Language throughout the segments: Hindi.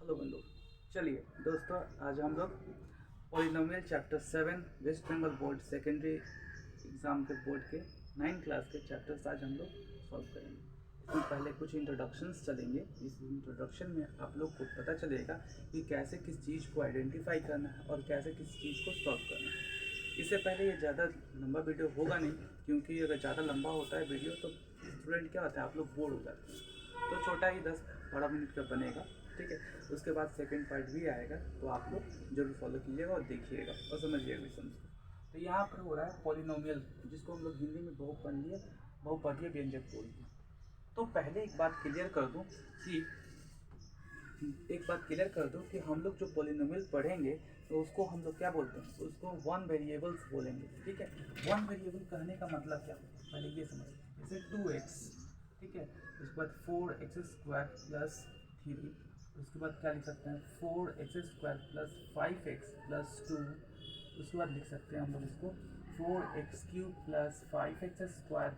हेलो बंधु। चलिए दोस्तों, आज हम लोग polynomial chapter 7 West Bengal board secondary exam के बोर्ड के 9 क्लास के चैप्टर्स आज हम लोग सॉल्व करेंगे। इसमें पहले कुछ इंट्रोडक्शंस चलेंगे। इस इंट्रोडक्शन में आप लोग को पता चलेगा कि कैसे किस चीज़ को आइडेंटिफाई करना है और कैसे किस चीज़ को सॉल्व करना है। इससे पहले ये ज़्यादा लंबा वीडियो होगा नहीं, क्योंकि अगर ज़्यादा लंबा होता है वीडियो तो स्टूडेंट क्या होता है, आप लोग बोर हो जाते हैं। तो छोटा ही 10-12 मिनट का बनेगा, ठीक है। उसके बाद सेकंड पार्ट भी आएगा, तो आप लोग जरूर फॉलो कीजिएगा और देखिएगा और समझिएगा क्वेश्चन को। तो यहाँ पर हो रहा है पॉलिनोमियल, जिसको हम लोग हिंदी में बहुपदीय व्यंजक बोलते हैं। तो पहले एक बात क्लियर कर दूँ कि हम लोग जो पॉलिनोमियल पढ़ेंगे तो उसको हम लोग क्या बोलते हैं, उसको वन वेरिएबल्स बोलेंगे, ठीक है। वन वेरिएबल कहने का मतलब क्या, पहले ये समझ। जैसे 2x, ठीक है। उसके बाद 4x² प्लस 3, उसके बाद क्या लिख सकते हैं 4x² प्लस 5x प्लस 2। उसके बाद लिख सकते हैं हम लोग इसको 4x³ plus 5x²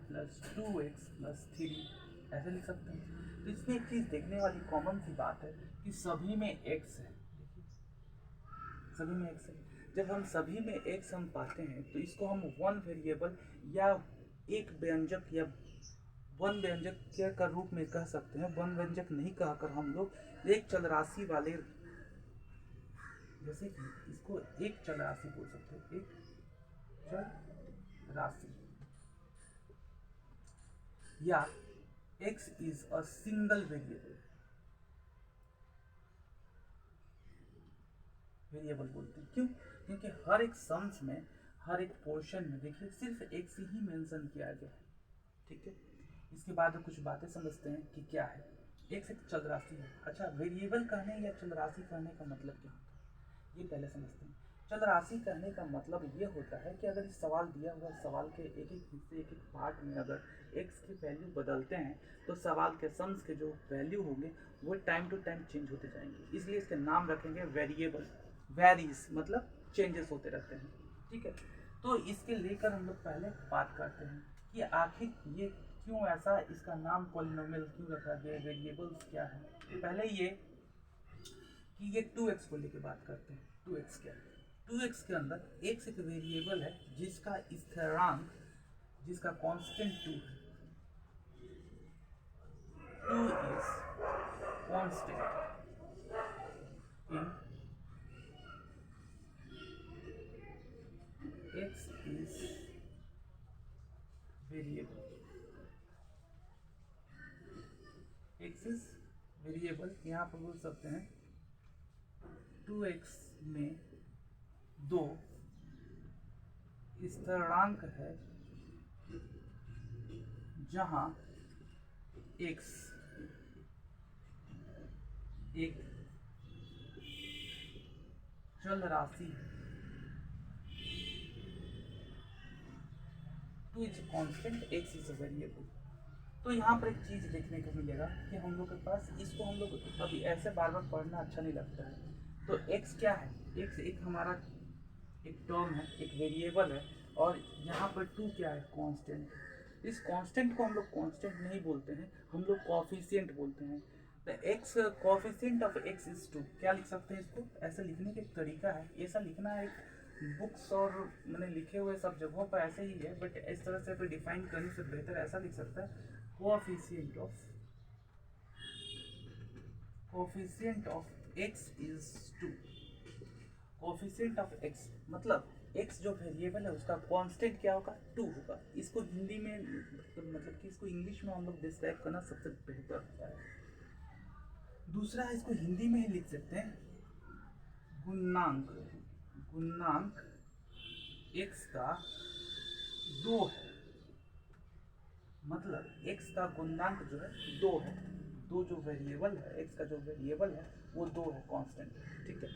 plus 2x plus 3, ऐसे लिख सकते हैं। तो इसमें एक चीज़ देखने वाली कॉमन सी बात है कि सभी में x है। सभी में x है। जब हम सभी में x हम पाते हैं तो इसको हम वन वेरिएबल या एक व्यंजक या वन व्यंजक का रूप में कह सकते हैं। वन व्यंजक नहीं कहकर हम लोग एक चल राशि वाले, जैसे कि इसको एक चल राशि बोल सकते हैं, एक चल राशि, या x is a single variable बोलते हैं। क्यों? क्योंकि हर एक सम्स में, हर एक पोर्शन में देखिए सिर्फ x ही मेंशन किया गया है, ठीक है। इसके बाद कुछ बातें समझते हैं कि क्या है। x एक चल राशि है। अच्छा, वेरिएबल कहने या चल राशि कहने का मतलब क्या होता है, ये पहले समझते हैं। चल राशि कहने का मतलब ये होता है कि अगर इस सवाल दिया हुआ सवाल के एक एक हिस्से, एक एक पार्ट में अगर x की वैल्यू बदलते हैं तो सवाल के सम्स के जो वैल्यू होंगे वो टाइम टू टाइम चेंज होते जाएंगे। इसलिए इसके नाम रखेंगे वेरिएबल। वेरीज मतलब चेंजेस होते रहते हैं, ठीक है। तो इसके लेकर हम लोग पहले बात करते हैं कि आखिर ये क्यों ऐसा, इसका नाम पॉलिनोमियल क्यों रखा गया, वेरिएबल्स क्या है। पहले ये कि ये 2x को लेके बात करते हैं। 2x क्या है? 2x के अंदर x एक वेरिएबल है जिसका स्थिरांक, जिसका कांस्टेंट 2 है। 2 is constant in x is variable। x is variable, यहाँ पर बोल सकते हैं 2x में 2 स्थिरांक है जहाँ x एक चल राशि है। 2 is constant, x is a variable. तो यहाँ पर एक चीज़ देखने को मिलेगा कि हम लोग के पास, इसको हम लोग अभी ऐसे बार बार पढ़ना अच्छा नहीं लगता है। तो x क्या है? x एक हमारा एक टर्म है, एक वेरिएबल है, और यहाँ पर 2 क्या है? कांस्टेंट। इस कांस्टेंट को हम लोग कांस्टेंट नहीं बोलते हैं, हम लोग कोएफिशिएंट बोलते हैं। The x coefficient of x is 2। क्या लिख सकते हैं इसको? ऐसे लिखने का एक तरीका है, ऐसा लिखना है। बुक्स और मैंने लिखे हुए सब जगहों पर ऐसे ही है, बट इस तरह से डिफाइन करने से बेहतर ऐसा लिख सकता है, coefficient of x is 2। Coefficient of x मतलब x जो वेरिएबल है उसका कांस्टेंट क्या होगा? 2 होगा। इसको हिंदी में मतलब कि इसको इंग्लिश में हम लोग डिस्क्राइब करना सबसे बेहतर होता है। दूसरा, इसको हिंदी में ही लिख सकते हैं गुणांक। गुणांक x का 2 है, मतलब x का गुणांक जो है 2 है। 2 जो वेरिएबल है, x का जो वेरिएबल है वो 2 है, कांस्टेंट, ठीक है।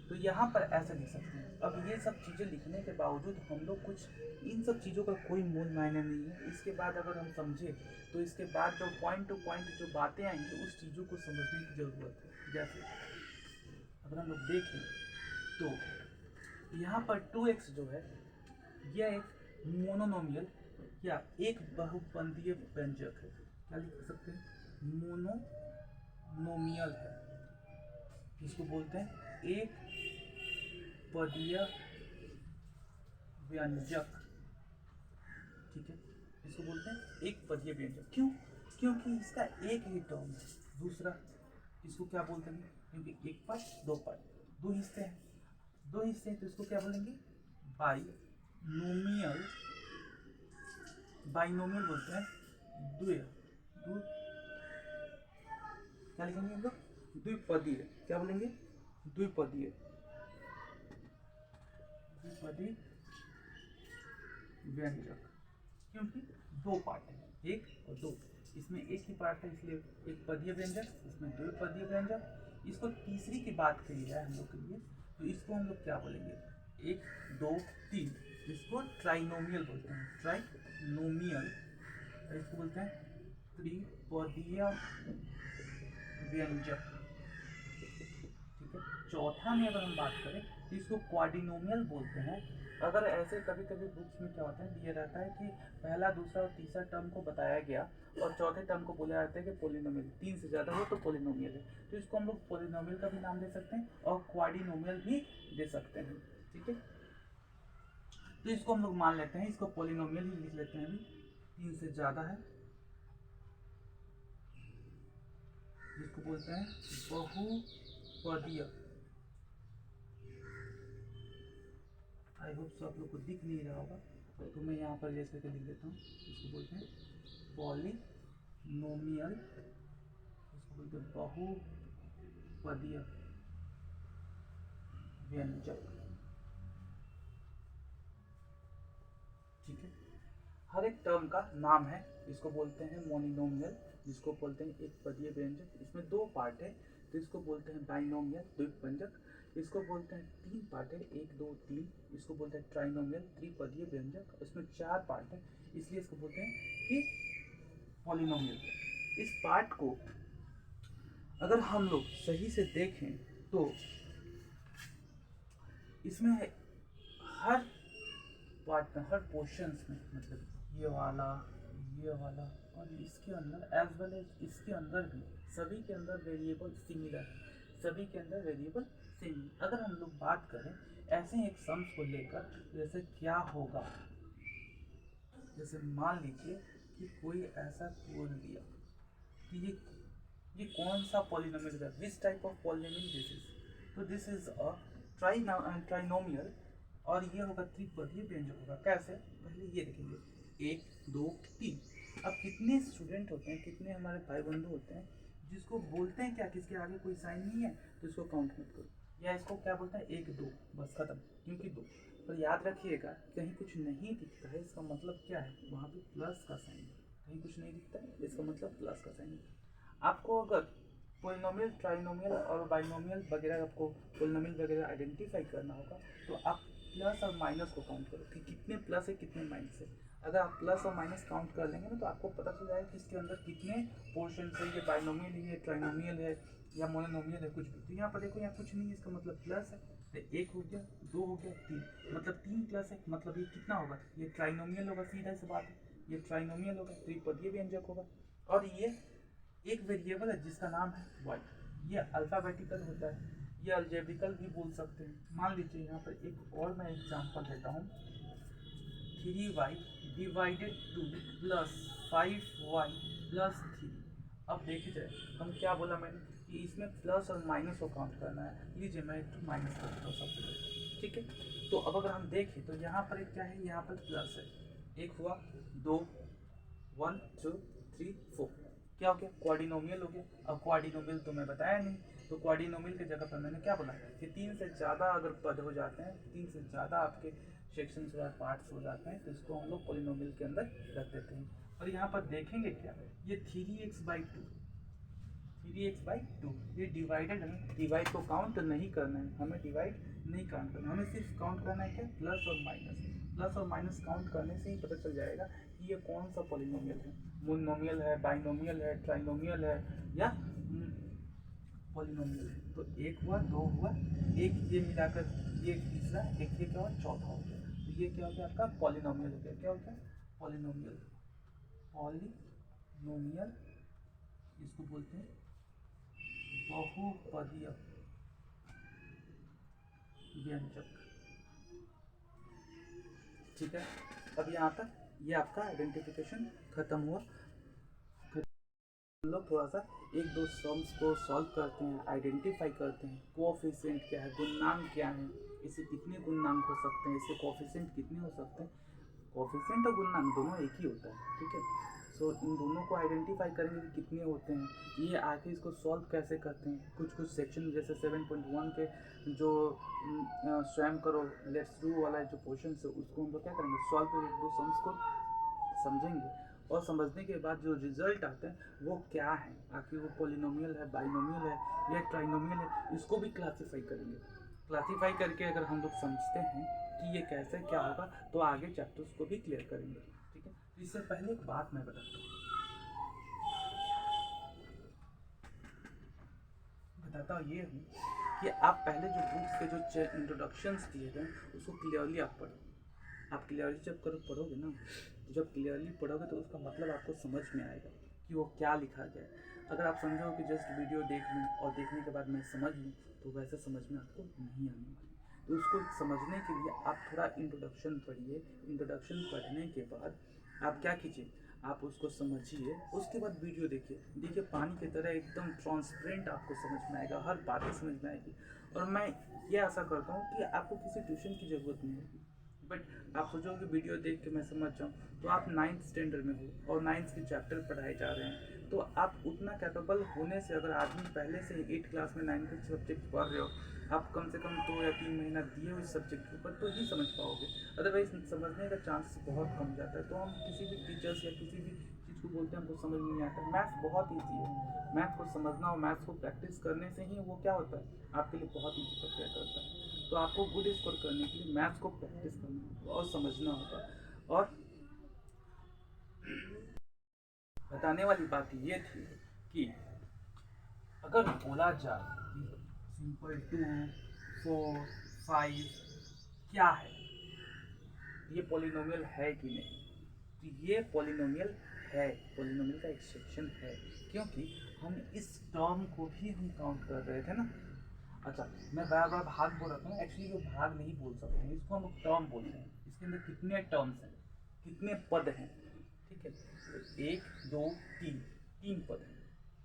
तो यहाँ पर ऐसे लिख सकते हैं। अब ये सब चीज़ें लिखने के बावजूद हम लोग कुछ, इन सब चीज़ों का कोई मूल मायने नहीं है। इसके बाद अगर हम समझें तो इसके बाद जो पॉइंट टू पॉइंट जो बातें आएंगी उस चीज़ों को समझने की ज़रूरत है। जैसे अगर हम लोग देखें तो यहाँ पर 2x जो है यह एक मोनोनोमियल या एक बहुपदीय व्यंजक है। क्या लिख सकते हैं? मोनोनोमियल है। इसको बोलते हैं एक पदीय व्यंजक। ठीक है, इसको बोलते हैं एक पदीय व्यंजक। क्यों? क्योंकि इसका एक ही टर्म है। दूसरा, इसको क्या बोलते हैं? क्योंकि एक पद दो पद, दो हिस्से हैं, दो हिस्से हैं, तो इसको क्या बोलेंगे? बाइनोमियल। बाइनोमियल बोलते हैं द्वि क्या लिखेंगे हम लोग? द्विपदीय। क्या बोलेंगे? द्विपदीय। द्विपदीय व्यंजक। क्योंकि दो पार्ट है, एक और दो, इसमें एक ही पार्ट है इसलिए एक पदीय व्यंजक, इसमें द्विपदीय व्यंजक। इसको तीसरी की बात करी जाए हम लोग के लिए तो इसको हम लोग क्या बोलेंगे? एक दो तीन, इसको ट्राइनोमियल बोलते हैं। ट्राइनोमियल, इसको बोलते हैं त्रिपदीय व्यंजक। ठीक है, चौथा में अगर हम बात करें तो इसको क्वाड्रिनोमियल बोलते हैं। अगर ऐसे कभी कभी बुक्स में क्या होता है, दिया रहता है कि पहला दूसरा और तीसरा टर्म को बताया गया और चौथे टर्म को बोला जाता है कि पोलिनोमियल, तीन से ज़्यादा हो तो पोलिनोमियल है, तो इसको हम लोग पोलिनोमियल का भी नाम दे सकते हैं और क्वाड्रिनोमियल भी दे सकते हैं। ठीक है, तो इसको हम लोग मान लेते हैं, इसको पोलिनोमियल ही लिख लेते हैं। अभी तीन से ज़्यादा है, जिसको बोलते हैं बहुपदीय। आई होप सो आप लोग को दिख नहीं रहा होगा, तो मैं यहाँ पर जैसे करके लिख देता हूँ। इसको बोलते हैं पॉलिनोमियल, इसको बोलते हैं बहुपदीय व्यंजक। ठीक है, हर एक टर्म का नाम है। इसको बोलते हैं मोनिनोमियल, जिसको बोलते हैं एक पदीय व्यंजक। इसमें दो पार्ट है तो इसको बोलते हैं बाइनोमियल, द्विपंजक। इसको बोलते हैं तीन पार्ट है, एक दो तीन, इसको बोलते हैं ट्राइनोमियल, त्रिपदीय व्यंजक। इसमें चार पार्ट है इसलिए इसको बोलते हैं कि पॉलिनोमियल। इस पार्ट को अगर हम लोग सही से देखें तो इसमें हर पार्ट में, हर पोर्शंस में, मतलब ये वाला और इसके अंदर एज वेल एज इसके अंदर भी, सभी के अंदर वेरिएबल सिमिलर है, सभी के अंदर वेरिएबल सेम। अगर हम लोग बात करें ऐसे एक सम्स को लेकर, जैसे क्या होगा, जैसे मान लीजिए कि कोई ऐसा बोल दिया कि ये कौन सा पॉलिनोमियल है, which type of polynomial this is, तो दिस इज अ ट्राइनोमियल और ये होगा त्रिपदीय व्यंजक होगा। कैसे? पहले ये देखेंगे, एक दो तीन। अब कितने स्टूडेंट होते हैं, कितने हमारे भाई बंधु होते हैं जिसको बोलते हैं क्या, किसके आगे कोई साइन नहीं है तो इसको काउंट मत करो, या इसको क्या बोलते हैं एक दो, बस खत्म, क्योंकि दो। पर याद रखिएगा कहीं कुछ नहीं दिखता है इसका मतलब क्या है, वहाँ पे प्लस का साइन है। कहीं कुछ नहीं दिखता है इसका मतलब प्लस का साइन है। आपको अगर पोलिनोमियल, ट्राइनोमियल और बाइनोमियल वगैरह, आपको पोलिनोमियल वगैरह आइडेंटिफाई करना होगा तो आप प्लस और माइनस को काउंट करो कि कितने प्लस है कितने माइनस है। अगर आप प्लस और माइनस काउंट कर लेंगे ना तो आपको पता चल जाएगा कि इसके अंदर कितने पोर्शन है, ये बाइनोमियल है, ये ट्राइनोमियल है या मोनोनोमियल है, कुछ भी। तो यहाँ पर देखो, यहाँ कुछ नहीं है, इसका मतलब प्लस है। तो एक हो गया, दो हो गया, तीन, मतलब तीन प्लस है, मतलब ये कितना होगा, ये ट्राइनोमियल होगा, सीधा सी बात है, ये ट्राइनोमियल होगा, त्रिपदीय व्यंजक होगा। और ये एक वेरिएबल है जिसका नाम है वाई, ये अल्फाबेटिकल होता है, ये अलजेब्रिकल भी बोल सकते हैं। मान लीजिए यहाँ पर एक और मैं एग्जांपल देता हूँ, 3y divided two plus 5y plus 3। अब देखिए जाए, हम क्या बोला मैंने कि इसमें प्लस और माइनस को काउंट करना है। लीजिए मैं एक माइनस कर देता हूँ सबसे पहले, ठीक है। तो अब अगर हम देखें तो यहाँ पर एक क्या है, यहाँ पर प्लस है, एक हुआ, दो, 1 2 3 4, क्या हो गया, क्वाड्रिनोमियल हो गया। अब क्वाड्रिनोमियल तो मैं बताया नहीं, तो क्वाड्रिनोमियल की जगह पर मैंने क्या बोला कि तीन से ज़्यादा अगर पद हो जाते हैं, तीन से ज़्यादा आपके सेक्शंस या पार्ट्स हो जाते हैं तो इसको हम लोग पॉलिनोमियल के अंदर रख देते हैं। और यहाँ पर देखेंगे क्या, ये 3x/2, 3x/2 ये डिवाइडेड है। डिवाइड को काउंट नहीं करना है, हमें डिवाइड नहीं काउंट करना, हमें सिर्फ काउंट करना है क्या, प्लस और माइनस। प्लस और माइनस काउंट करने से ही पता चल जाएगा कि ये कौन सा पॉलिनोमियल है, मोनोमियल है, बाइनोमियल है, ट्राइनोमियल है या पॉलिनोमियल है। तो एक हुआ, दो हुआ, एक ये मिलाकर ये तीसरा, एक ये क्या हुआ, चौथा हो गया। तो ये क्या हो गया, आपका पॉलिनोमियल हो गया। क्या हो गया, पॉलिनोमियल। पॉलिनोमियल इसको बोलते हैं बहुपदीय व्यंजक। ठीक है, अब यहाँ तक ये आपका आइडेंटिफिकेशन खत्म हुआ। हम लोग थोड़ा सा एक दो सम्स को सॉल्व करते हैं, आइडेंटिफाई करते हैं। कोएफिशिएंट क्या है, गुणनांक क्या है, इसे कितने गुणनांक हो सकते हैं, इससे कोएफिशिएंट कितने हो सकते हैं। कोएफिशिएंट और गुणनांक दोनों एक ही होता है, ठीक है। सो इन दोनों को आइडेंटिफाई करेंगे कि कितने होते हैं, ये आके इसको सॉल्व कैसे करते हैं। कुछ कुछ सेक्शन जैसे 7.1 के जो स्वयं करो लेट्स डू वाला जो पोर्शन है उसको हम लोग क्या करेंगे, सॉल्व कर एक दो सम्स को समझेंगे और समझने के बाद जो रिजल्ट आता है वो क्या है, आखिर वो पॉलिनोमियल है, बाइनोमियल है या ट्राइनोमियल है, इसको भी क्लासीफाई करेंगे। क्लासीफाई करके अगर हम लोग समझते हैं कि ये कैसे क्या होगा तो आगे चैप्टर्स को भी क्लियर करेंगे, ठीक है। इससे पहले एक बात मैं बताता हूँ ये हूँ कि आप पहले जो बुक्स के जो इंट्रोडक्शंस दिए गए उसको क्लियरली आप पढ़ो। आप क्लियरली जब पढ़ोगे ना, जब क्लियरली पढ़ोगे तो उसका मतलब आपको समझ में आएगा कि वो क्या लिखा गया है। अगर आप समझो कि जस्ट वीडियो देख लूँ और देखने के बाद मैं समझ लूँ तो वैसे समझ में आपको नहीं आने वाली। तो उसको समझने के लिए आप थोड़ा इंट्रोडक्शन पढ़िए। इंट्रोडक्शन पढ़ने के बाद आप क्या कीजिए, आप उसको समझिए, उसके बाद वीडियो देखिए पानी की तरह एकदम ट्रांसपेरेंट आपको समझ में आएगा, हर बातें समझ में आएगी। और मैं ये आशा करता हूँ कि आपको किसी ट्यूशन की ज़रूरत नहीं होगी। बट आप सोचोगे वीडियो देख के मैं समझ जाऊँ, तो आप 9th स्टैंडर्ड में हो और 9th के चैप्टर पढ़ाए जा रहे हैं, तो आप उतना कैपेबल होने से अगर आदमी पहले से 8 क्लास में 9 के सब्जेक्ट पढ़ रहे हो, आप कम से कम 2 या 3 महीना दिए हो इस सब्जेक्ट के ऊपर तो ही समझ पाओगे, अदरवाइज समझने का चांस बहुत कम जाता है। तो हम किसी भी टीचर्स या किसी भी चीज़ को बोलते हैं हमको समझ नहीं आता। मैथ्स बहुत ईजी है, मैथ को समझना और मैथ्स को प्रैक्टिस करने से ही वो क्या होता है आपके लिए बहुत ईजी प्रक्रिया करता है। तो आपको गुड स्कोर करने के लिए मैथ्स को प्रैक्टिस करना होगा और समझना होगा। और बताने वाली बात ये थी कि अगर बोला जाए सिंपल 2, 4, 5 क्या है, ये पॉलिनोमियल है कि नहीं, तो ये पॉलिनोमियल है, पॉलिनोमियल का एक सेक्शन है, क्योंकि हम इस टर्म को भी हम काउंट कर रहे थे ना। अच्छा, मैं बार बार भाग बोल रहा हूँ, एक्चुअली वो भाग नहीं बोल सकते हैं, इसको हम टर्म बोलते हैं। इसके अंदर कितने टर्म्स हैं, कितने पद हैं, ठीक है। तो 1 2 3 3 पद हैं,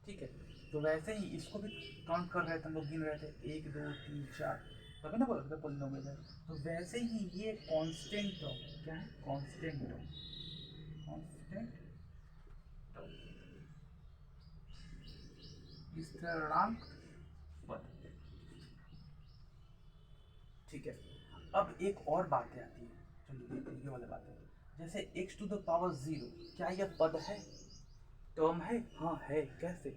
ठीक है। तो वैसे ही इसको भी काउंट कर रहे थे हम लोग, गिन रहे थे 1 2 3 4, तभी ना बोल रहे थे पॉलिनोमियल है। तो वैसे ही ये कांस्टेंट टर्म क्या है, कांस्टेंट टर्म, कांस्टेंट स्थिरांक पद, ठीक है। अब एक और बात आती है, चलिए देखते हैं ये वाली बात है। जैसे x टू द पावर 0 क्या यह पद है, टर्म है? हाँ है। कैसे?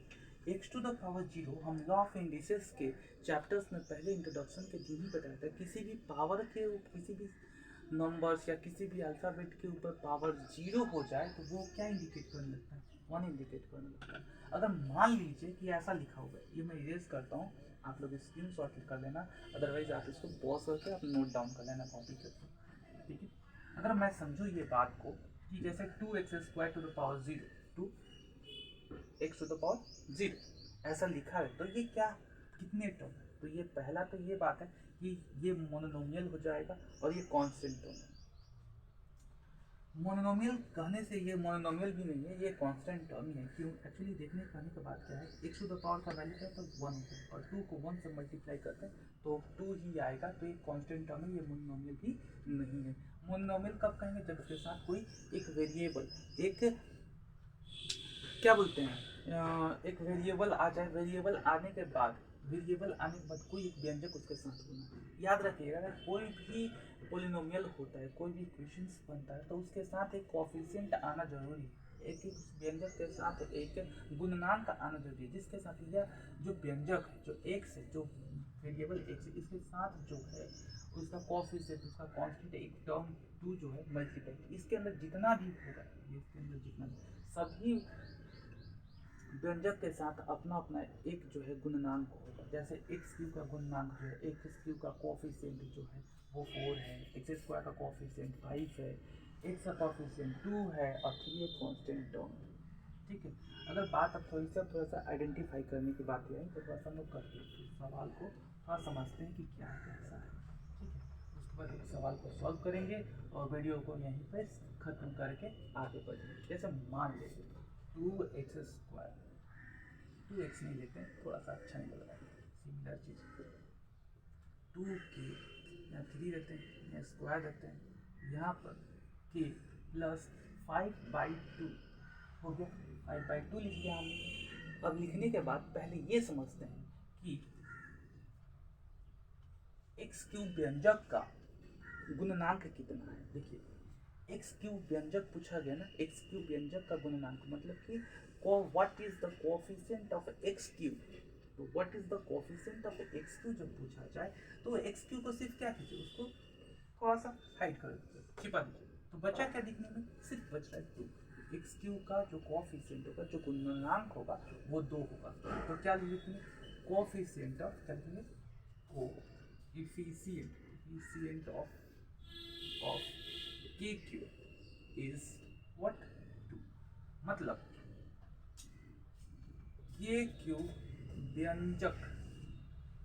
x टू द पावर 0 हम लॉ ऑफ इंडिसेस के चैप्टर्स में पहले इंट्रोडक्शन के दिन ही बताया था, किसी भी पावर के किसी भी नंबर्स या किसी भी अल्फ़ाबेट के ऊपर पावर 0 हो जाए तो वो क्या इंडिकेट करने लगता है, 1 इंडिकेट करने लगता है। अगर मान लीजिए कि ऐसा लिखा हुआ है, ये मैं इरेज करता हूँ, आप लोग स्क्रीन शॉट कर लेना, अदरवाइज आप इसको पॉज करके आप नोट डाउन कर लेना कॉपी करके, ठीक है। अगर मैं समझूँ ये बात को कि जैसे 2x² to the power 0, 2x to the power 0 ऐसा लिखा है, तो ये क्या कितने टर्म है, तो ये पहला तो ये बात है कि ये मोनोनोमियल हो जाएगा और ये कांस्टेंट टर्म है। मोनोनोमियल कहने से ये मोनोनोमियल भी नहीं है, ये कांस्टेंट टर्म ही है। क्यों? एक्चुअली देखने कहने के बाद क्या है, x टू द पावर का वैल्यू क्या है तो 1 होता है और 2 को 1 से मल्टीप्लाई करते हैं तो 2 ही आएगा, तो ये कांस्टेंट टर्म है, ये मोनोनोमियल भी नहीं है। मोनोनोमियल कब कहेंगे, जब उसके साथ कोई एक वेरिएबल, एक क्या बोलते हैं एक वेरिएबल आ जाए, वेरिएबल आने के बाद कोई एक व्यंजक उसके साथ होना। याद रखिएगा, अगर कोई भी पोलिनोमियल होता है, कोई भी इक्वेशंस बनता है तो उसके साथ एक कोफिशिएंट आना जरूरी है, एक व्यंजक के साथ एक गुणनांक आना जरूरी है, जिसके साथ यह जो व्यंजक है, जो एक से जो वेरिएबल एक से इसके साथ जो है उसका कोफिशिएंट, उसका कांस्टेंट एक टर्म 2 जो है मल्टीप्लाई, इसके अंदर जितना भी होगा, इसके अंदर जितना भी सभी व्यंजक के साथ अपना अपना एक जो है गुणनांक होगा। जैसे x³ का गुणनांक जो है, x³ का कोफिशिएंट जो है वो 4 है, x² का कोफिशिएंट 5 है, x का कोफिशिएंट 2 है और 3 एक कांस्टेंट टर्म है, ठीक है। अगर बात अब थोड़ा सा आइडेंटिफाई करने की बात है तो थोड़ा सा हम लोग करते हैं सवाल को थोड़ा समझते हैं कि क्या कैसा है। बस एक सवाल को सॉल्व करेंगे और वीडियो को यहीं पे ख़त्म करके आगे बढ़ेंगे। जैसे मान लीजिए 2x², 2x नहीं लेते हैं, थोड़ा सा अच्छा नहीं लग रहा है, सिमिलर चीज़ 2k या 3 देते हैं या स्क्वायर देते हैं, यहाँ पर k प्लस 5/2 हो गया, 5/2 लिख दिया हमने। अब लिखने के बाद पहले ये समझते हैं कि x³ व्यंजक का गुणनांक कितना है। देखिए x³ व्यंजक पूछा गया ना, x³ व्यंजक का गुणनांक मतलब कि what is the coefficient of x³। तो what is the coefficient of x³ जब पूछा जाए तो x³ को सिर्फ क्या कीजिए, उसको थोड़ा सा हाइड कर दीजिए, छिपा दीजिए, तो बचा क्या दिखने में, सिर्फ बच रहा है 2। x³ का जो कोएफिशिएंट होगा, जो गुणनांक होगा वो 2 होगा। तो क्या लिखेंगे, कोएफिशिएंट ऑफ, क्या लिखेंगे, coefficient of k³ is what, 2। मतलब k³ व्यंजक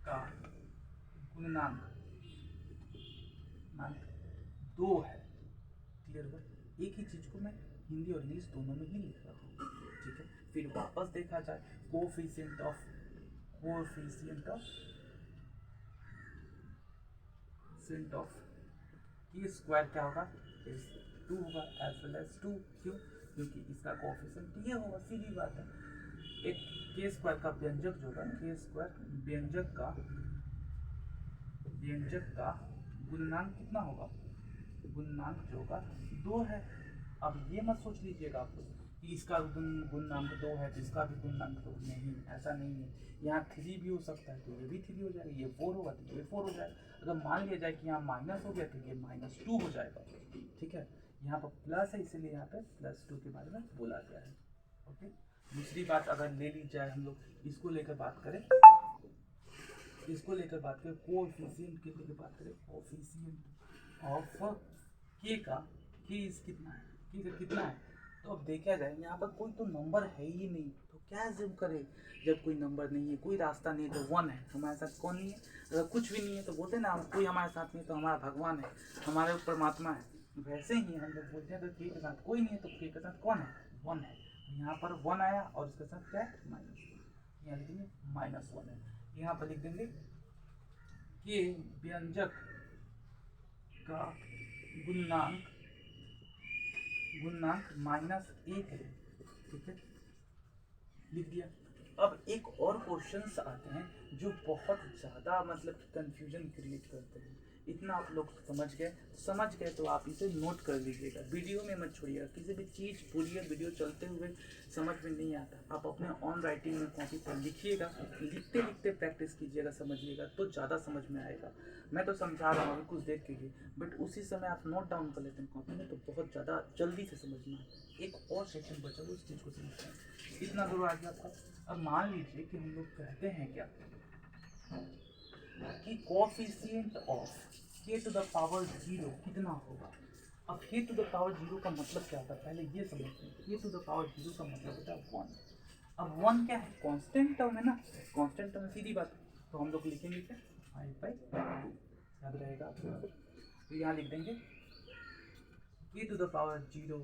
का गुणनांक 2 है। क्लियर हुआ। एक ही चीज को मैं हिंदी और इंग्लिश दोनों में ही लिख रहा हूँ, ठीक है। फिर वापस देखा जाए, कोएफिशिएंट ऑफ k² क्या होगा, इज 2 होगा, एज वेल एज 2। क्यों, क्योंकि इसका कोएफिशिएंट ये होगा, सीधी बात है। एक k² का व्यंजक जो होगा, k² व्यंजक का गुणनांक कितना होगा, गुणनांक जो होगा 2 है। अब ये मत सोच लीजिएगा आप लोग कि इसका गुणनांक 2 है तो इसका भी गुणनांक 2, नहीं, ऐसा नहीं है। यहाँ 3 भी हो सकता है तो ये भी 3 हो जाएगा, ये 4 होगा तो ये 4 हो जाएगा। अगर मान लिया जाए कि यहाँ माइनस हो गया तो ये -2 हो जाएगा, ठीक है। यहाँ पर प्लस है इसीलिए यहाँ पे +2 के बारे में बोला गया है, ओके। दूसरी बात अगर ले ली जाए, हम लोग इसको लेकर बात करें, कोएफिशिएंट की बात करें, कोएफिशिएंट ऑफ k का, k कितना है, k का कितना है, तो अब देखा जाए यहाँ पर कोई तो नंबर है ही नहीं, तो क्या जिम करे, जब कोई नंबर नहीं है, कोई रास्ता नहीं है, तो 1 है। हमारे साथ कौन नहीं है, अगर कुछ भी नहीं है तो बोलते ना, कोई हमारे साथ नहीं तो हमारा भगवान है, हमारे परमात्मा है। वैसे ही हम लोग बोलते हैं तो k के साथ कोई नहीं है तो k के साथ कौन है, 1 है। यहाँ पर 1 आया और इसके साथ क्या है, माइनस, यहाँ लिखेंगे -1 है। यहाँ पर लिख देंगे k व्यंजक का गुणनांक -1 है, ठीक है, लिख दिया। अब एक और क्वेश्चंस आते हैं जो बहुत ज़्यादा मतलब कंफ्यूजन क्रिएट करते हैं। इतना आप लोग समझ गए तो आप इसे नोट कर लीजिएगा, वीडियो में मत छोड़िएगा। किसी भी चीज़ पूरी वीडियो चलते हुए समझ में नहीं आता, आप अपने ऑन राइटिंग में कॉपी पर लिखिएगा, लिखते लिखते प्रैक्टिस कीजिएगा, समझिएगा तो ज़्यादा समझ में आएगा। मैं तो समझा रहा हूँ अभी कुछ देर के लिए, बट उसी समय आप नोट डाउन कर लेते हैं कॉपी में तो बहुत ज़्यादा जल्दी से समझ में आता। एक और सेशन बचा उस चीज़ को समझते हैं, इतना दूर आ गया आपका। अब मान लीजिए कि हम लोग कहते हैं क्या कि कोएफिशिएंट ऑफ k⁻0 कितना होगा। अब k⁻0 का मतलब क्या होता है, पहले ये समझते हैं। k⁻0 का मतलब होता है 1। अब 1 क्या है, कांस्टेंट टर्म है ना, कांस्टेंट टर्म सीधी बात, तो हम लोग लिखेंगे क्या, 5/2 याद रहेगा आपको। तो यहाँ लिख देंगे k⁻0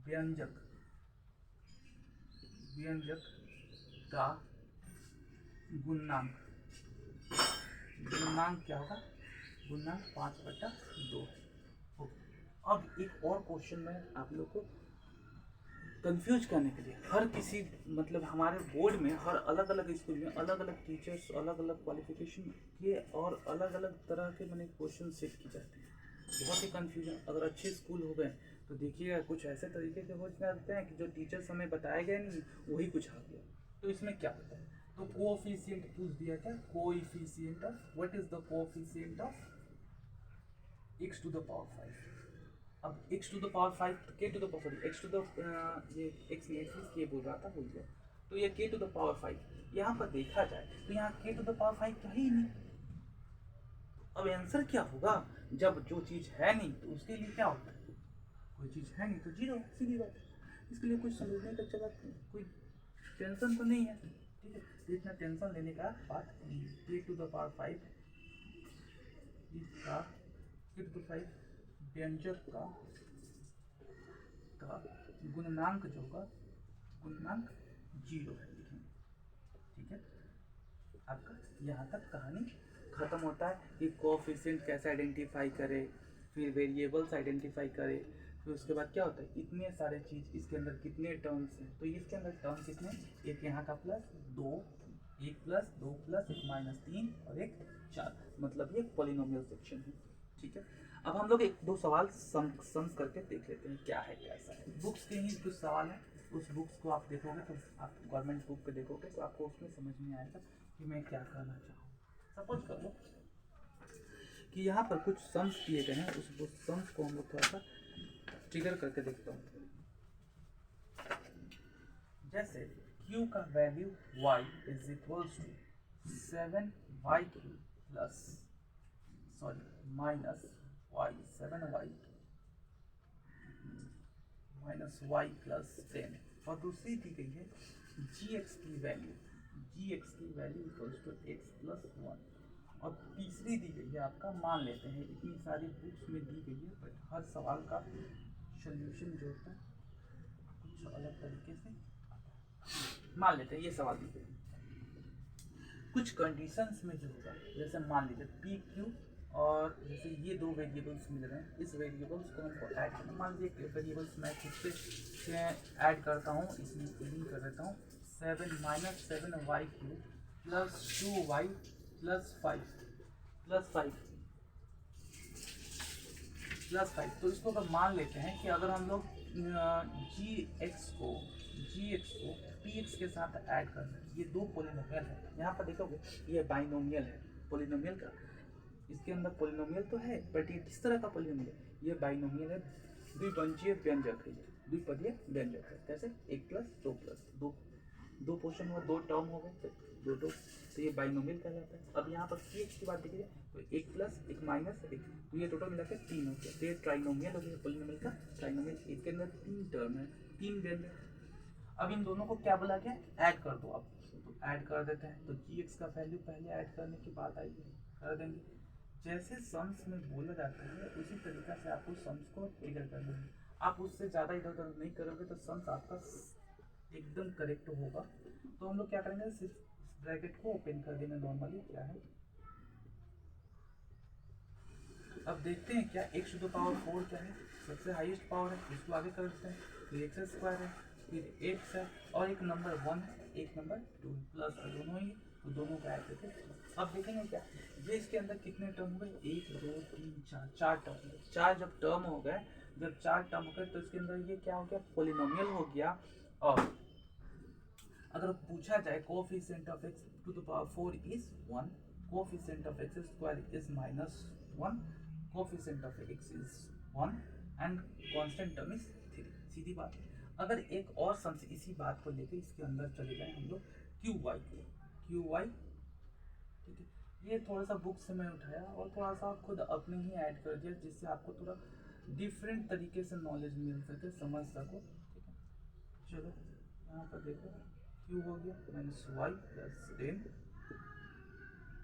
व्यंजक का गुणनांक क्या होगा, गुणनांक 5/2 है। अब एक और क्वेश्चन में आप लोग को कंफ्यूज करने के लिए, हर किसी मतलब हमारे बोर्ड में हर अलग अलग स्कूल में अलग अलग टीचर्स, अलग अलग क्वालिफिकेशन के और अलग अलग तरह के मैंने क्वेश्चन सेट की जाते हैं। बहुत ही कंफ्यूजन, अगर अच्छे स्कूल हो गए तो देखिएगा कुछ ऐसे तरीके से हो जाते हैं कि जो टीचर्स हमें बताए गए नहीं वही कुछ आ गया। तो इसमें क्या होता है, तो कोएफिशिएंट पूछ दिया क्या, coefficient of, what is the coefficient of x⁵। अब x⁵ ये x नहीं के बोल रहा था, भूल गया। तो ये k⁵ यहाँ पर देखा जाए तो यहाँ k⁵ तो है ही नहीं। अब आंसर क्या होगा, जब जो चीज़ है नहीं तो उसके लिए क्या होता है, कोई चीज़ है नहीं तो 0, सीधी बात है। इसके लिए कुछ समझने का चला, कोई टेंशन तो नहीं है, ठीक है। इतना टेंशन लेने का बात नहीं। k⁵ इसका e to the 5 व्यंजक का गुणनांक जो होगा गुणनांक 0 है लिखेंगे। ठीक है, आपका यहाँ तक कहानी खत्म होता है कि कोएफिशिएंट कैसे आइडेंटिफाई करे, फिर वेरिएबल्स आइडेंटिफाई करे, फिर उसके बाद क्या होता है इतने सारे चीज़, इसके अंदर कितने टर्म्स हैं, तो इसके अंदर टर्म कितने, एक यहाँ का प्लस 2, एक प्लस 2 प्लस एक माइनस 3 और एक 4, मतलब ये पॉलिनोमियल सेक्शन है। ठीक है, अब हम लोग एक दो सवाल सम्स करके देख लेते हैं क्या है कैसा है। बुक्स के ही कुछ सवाल हैं, उस बुक्स को आप देखोगे तो आप गवर्नमेंट बुक पे देखोगे तो आपको उसमें समझ में आएगा कि मैं क्या करना चाहूँ। सपोज कर लो कि यहाँ पर कुछ सम्स दिए गए हैं, उस सम्स को हम लोग थोड़ा सा ट्रिगर करके देखता हूँ। जैसे q का value y is equals to 7y plus minus y 7y minus y plus 10, और दूसरी दी गई है gx की value equals to x plus 1, और तीसरी दी गई है आपका, मान लेते हैं इतनी सारी बुक्स में दी गई है बट हर सवाल का सोल्यूशन जो होता है कुछ अलग तरीके से मान लेते हैं। ये सवाल दी गई कुछ कंडीशंस में जो होगा, जैसे मान लीजिए पी क्यू, और जैसे ये दो वेरिएबल्स मिल रहे हैं, इस वेरिएबल्स को हमको ऐड करना, मान लीजिए वेरिएबल्स मैं खुद से ऐड करता हूँ, इसमें एडिंग कर देता हूँ 7 minus 7y Q plus 2y plus 5 तो इसको अगर मान लेते हैं कि अगर हम लोग gx को px के साथ ऐड कर दें, ये दो पोलिनोमियल है, यहाँ पर देखोगे ये बाइनोमियल है पोलिनोमियल का, इसके अंदर पोलिनोमियल तो है बट ये किस तरह का पोलिनोमियल है, ये बाइनोमियल है, द्विपंचीय व्यंजक है, द्विपदीय व्यंजक है। कैसे, एक प्लस दो पोर्शन हुआ, दो टर्म हो गए, दो तो ये बाइनोमियल कहलाता है। अब यहाँ पर px की बात देखिए तो एक प्लस एक माइनस एक, तो ये टोटल मिलाकर 3 हो गया, तो ये ट्राइनोमियल हो गया, पोलिनोमियल का ट्राइनोमियल, इसके अंदर 3 टर्म है, 3 व्यंजक। अब इन दोनों को क्या बोला गया, ऐड कर दो। अब तो ऐड कर देते हैं, तो gx का वैल्यू पहले ऐड करने की बात आएगी, कर देंगे। जैसे सम्स में बोला जाता है उसी तरीका से आपको सम्स को ट्रिगर करना है, आप उससे ज़्यादा इधर उधर नहीं करोगे तो सम्स आपका एकदम करेक्ट होगा। तो हम लोग क्या करेंगे, सिर्फ ब्रैकेट को ओपन कर देना नॉर्मली, क्या है अब देखते हैं क्या, x टू द पावर 4 क्या है, सबसे हाईएस्ट पावर है, इसको आगे कर देते हैं, फिर एक्स स्क्वायर है, फिर x है, और एक नंबर 1 है, एक नंबर 2 प्लस का दोनों ही, तो दोनों का ऐड करके अब देखेंगे क्या, ये इसके अंदर कितने टर्म हो गए, 1 2 3 4 टर्म, 4 जब टर्म हो गए, तो इसके अंदर ये क्या हो गया, पोलिनोमियल हो गया। और अगर पूछा जाए coefficient of x to the power 4 is 1, coefficient of x square is -1, coefficient of x is 1 and constant term is 3। सीधी बात है। अगर एक और सम से इसी बात को लेकर इसके अंदर चले जाए हम लोग qy, ठीक है, ये थोड़ा सा बुक से मैं उठाया और थोड़ा सा खुद अपने ही ऐड कर दिया, जिससे आपको थोड़ा डिफरेंट तरीके से नॉलेज मिल सके, समझ सको। ठीक है, चलो यहाँ पर देखो q हो गया -y प्लस 10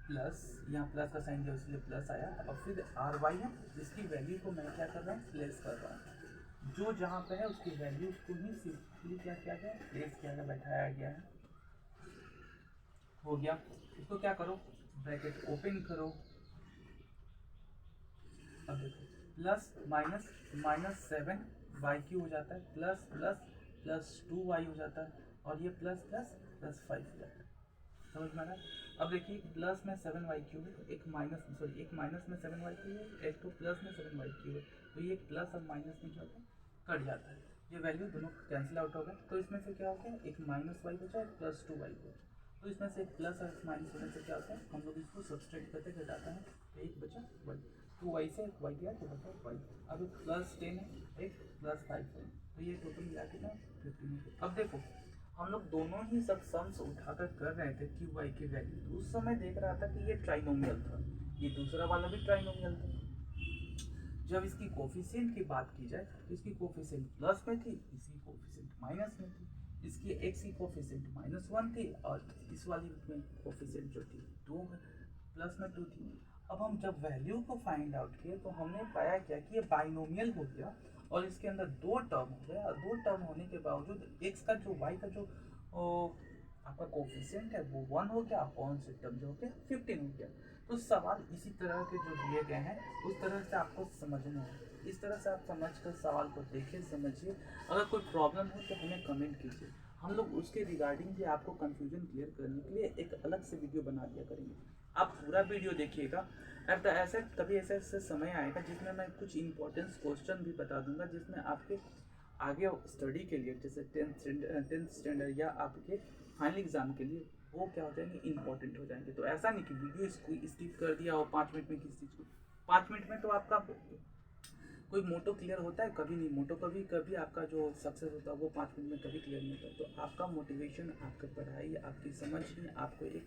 प्लस, यहाँ प्लस का साइन दिया इसलिए प्लस आया, और फिर ry है जिसकी वैल्यू को मैं क्या कर रहा हूँ, प्लेस कर रहा हूँ, जो जहाँ पे है उसकी वैल्यू को ही सिंपली क्या किया गया, प्लेस किया गया, बैठाया गया है। हो गया, इसको क्या करो, ब्रैकेट ओपन करो, अब देखो प्लस माइनस -7y³ हो जाता है, प्लस प्लस प्लस 2y हो जाता है, और ये प्लस प्लस प्लस 5 हो जाता है। समझ में आ रहा है। अब देखिए प्लस में 7y³ है, एक माइनस में 7y³ है, एक तो प्लस में 7y³ है, तो ये प्लस और माइनस में क्या होता है, कट जाता है, ये वैल्यू दोनों कैंसिल आउट हो गए, तो इसमें से क्या होता है, एक -y बचा, एक प्लस 2y बचा, तो इसमें से एक प्लस और माइनस होने से क्या होता है, हम लोग इसको सब्सट्रैक्ट करके घटाते हैं, तो एक बचा y, 2y से y गया तो बचा y, अब प्लस 10 है, एक प्लस 5 है, तो ये टोटल मिला के 15। अब देखो हम लोग दोनों ही सब सम्स उठाकर कर रहे थे qy की वैल्यू, तो उस समय देख रहा था कि ये ट्राइनोमियल था, ये दूसरा वाला भी ट्राइनोमियल था। जब इसकी कोफिशिएंट की बात की जाए तो इसकी कोफिशिएंट प्लस में थी, इसकी कोफिशिएंट माइनस में थी, इसकी x की कोफिशिएंट -1 थी, और इस वाली में कोफिशिएंट जो थी 2 प्लस में 2 थी। अब हम जब वैल्यू को फाइंड आउट किए तो हमने पाया क्या कि ये बाइनोमियल हो गया और इसके अंदर दो टर्म हो गया, और दो टर्म होने के बावजूद x का जो y का जो आपका कोफिशिएंट है वो 1 हो गया, अपॉन से टर्म जो हो गया 15 हो गया। तो सवाल इसी तरह के जो दिए गए हैं उस तरह से आपको समझना है, इस तरह से आप समझ कर सवाल को देखिए, समझिए। अगर कोई प्रॉब्लम हो तो हमें कमेंट कीजिए, हम लोग उसके रिगार्डिंग भी आपको कंफ्यूजन क्लियर करने के लिए एक अलग से वीडियो बना दिया करेंगे। आप पूरा वीडियो देखिएगा। एट द ऐसा कभी ऐसा समय आएगा जिसमें मैं कुछ इंपॉर्टेंस क्वेश्चन भी बता दूंगा, जिसमें आपके आगे स्टडी के लिए, जैसे टेंथ स्टैंडर्ड या आपके फाइनल एग्जाम के लिए वो क्या हो जाएंगे, इंपॉर्टेंट हो जाएंगे। तो ऐसा नहीं कि वीडियो स्किप कर दिया और 5 मिनट में किसी चीज़ को, 5 मिनट में तो आपका कोई मोटो क्लियर होता है, कभी नहीं। मोटो कभी कभी आपका जो सक्सेस होता है वो 5 मिनट में कभी क्लियर नहीं होता। तो आपका मोटिवेशन, आपकी पढ़ाई, आपकी समझ ही आपको एक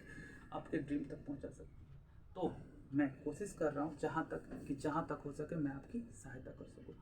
आपके ड्रीम तक पहुंचा सकती है। तो मैं कोशिश कर रहा हूँ जहाँ तक हो सके मैं आपकी सहायता कर सकूँ।